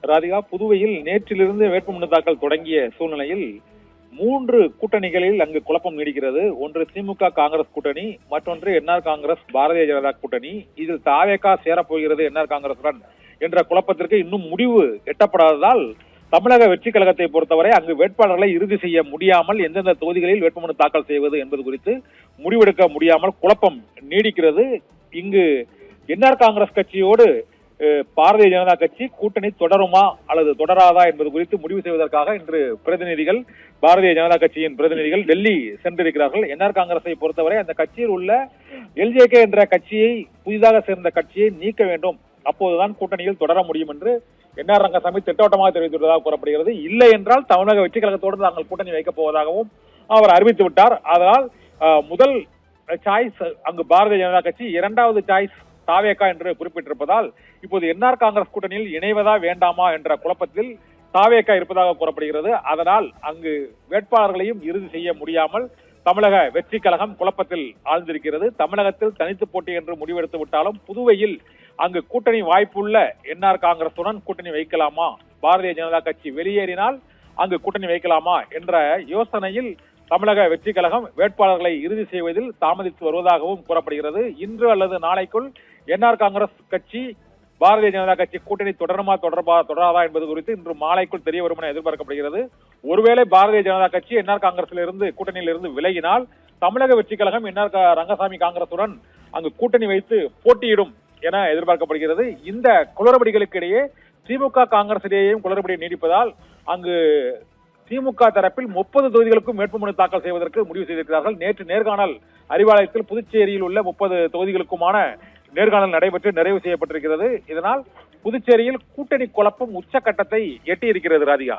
ராதிகா, புதுவையில் நேற்றிலிருந்து வேட்புமனு தாக்கல் தொடங்கிய சூழ்நிலையில் 3 கூட்டணிகளில் அங்கு குழப்பம் நீடிக்கிறது. ஒன்று திமுக காங்கிரஸ் கூட்டணி, மற்றொன்று என்ஆர் காங்கிரஸ் பாரதிய ஜனதா கூட்டணி. இதில் தாவேகா சேரப்போகிறது என்ஆர் காங்கிரசுடன் என்ற குழப்பத்திற்கு இன்னும் முடிவு எட்டப்படாததால் தமிழக வெற்றி கழகத்தை பொறுத்தவரை அங்கு வேட்பாளர்களை இறுதி செய்ய முடியாமல் எந்தெந்த தொகுதிகளில் வேட்புமனு தாக்கல் செய்வது என்பது குறித்து முடிவெடுக்க முடியாமல் குழப்பம் நீடிக்கிறது. இங்கு என்ஆர் காங்கிரஸ் கட்சியோடு பாரதிய ஜனதா கட்சி கூட்டணி தொடருமா அல்லது தொடராதா என்பது குறித்து முடிவு செய்வதற்காக இன்று பிரதிநிதிகள், பாரதிய ஜனதா கட்சியின் பிரதிநிதிகள் டெல்லி சென்றிருக்கிறார்கள். என்ஆர் காங்கிரஸை பொறுத்தவரை அந்த கட்சியில் உள்ள எல்ஜேகே என்ற கட்சியை, புதிதாக சேர்ந்த கட்சியை நீக்க வேண்டும், அப்போதுதான் கூட்டணியில் தொடர முடியும் என்று என்ஆர் ரங்கசாமி திட்டவட்டமாக தெரிவித்துள்ளதாக கூறப்படுகிறது. இல்லை என்றால் தமிழக வெற்றி கழகத்தோடு தாங்கள் கூட்டணி வைக்கப் போவதாகவும் அவர் அறிவித்து விட்டார். அதனால் முதல் சாய்ஸ் அங்கு பாரதிய ஜனதா கட்சி, இரண்டாவது சாய்ஸ் தாவேகா என்று குறிப்பிட்டிருப்பதால் இப்போது என்ஆர் காங்கிரஸ் கூட்டணியில் இணைவதா வேண்டாமா என்ற குழப்பத்தில் தாவேகா இருப்பதாக கூறப்படுகிறது. அதனால் அங்கு வேட்பாளர்களையும் இறுதி செய்ய முடியாமல் தமிழக வெற்றி கழகம் குழப்பத்தில் ஆழ்ந்திருக்கிறது. தமிழகத்தில் தனித்து போட்டி என்று முடிவெடுத்து விட்டாலும் புதுவையில் அங்கு கூட்டணி வாய்ப்புள்ள என்ஆர் காங்கிரசுடன் கூட்டணி வைக்கலாமா, பாரதிய ஜனதா கட்சி வெளியேறினால் அங்கு கூட்டணி வைக்கலாமா என்ற யோசனையில் தமிழக வெற்றி கழகம் வேட்பாளர்களை இறுதி செய்வதில் தாமதித்து வருவதாகவும் கூறப்படுகிறது. இன்று அல்லது நாளைக்குள் என்ஆர் காங்கிரஸ் கட்சி பாரதிய ஜனதா கட்சி கூட்டணி தொடருமா தொடராதா என்பது குறித்து இன்று மாலைக்குள் தெரிய வரும் என எதிர்பார்க்கப்படுகிறது. ஒருவேளை பாரதிய ஜனதா கட்சி என்ஆர் காங்கிரசிலிருந்து கூட்டணியிலிருந்து விலகினால் தமிழக வெற்றி கழகம் என்ஆர் ரங்கசாமி காங்கிரசுடன் அங்கு கூட்டணி வைத்து போட்டியிடும் என எதிர்பார்க்கப்படுகிறது. இந்த குளறுபடிகளுக்கு இடையே திமுக காங்கிரஸ் இடையேயும் குளறுபடி நீடிப்பதால் அங்கு திமுக தரப்பில் 30 தொகுதிகளுக்கும் வேட்புமனு தாக்கல் செய்வதற்கு முடிவு செய்திருக்கிறார்கள். நேற்று நேர்காணல் அறிவாலயத்தில் புதுச்சேரியில் உள்ள 30 தொகுதிகளுக்குமான நேர்காணல் நடைபெற்று நிறைவு செய்யப்பட்டிருக்கிறது. இதனால் புதுச்சேரியில் கூட்டணி குழப்பம் உச்சகட்டத்தை எட்டியிருக்கிறது. ராதிகா.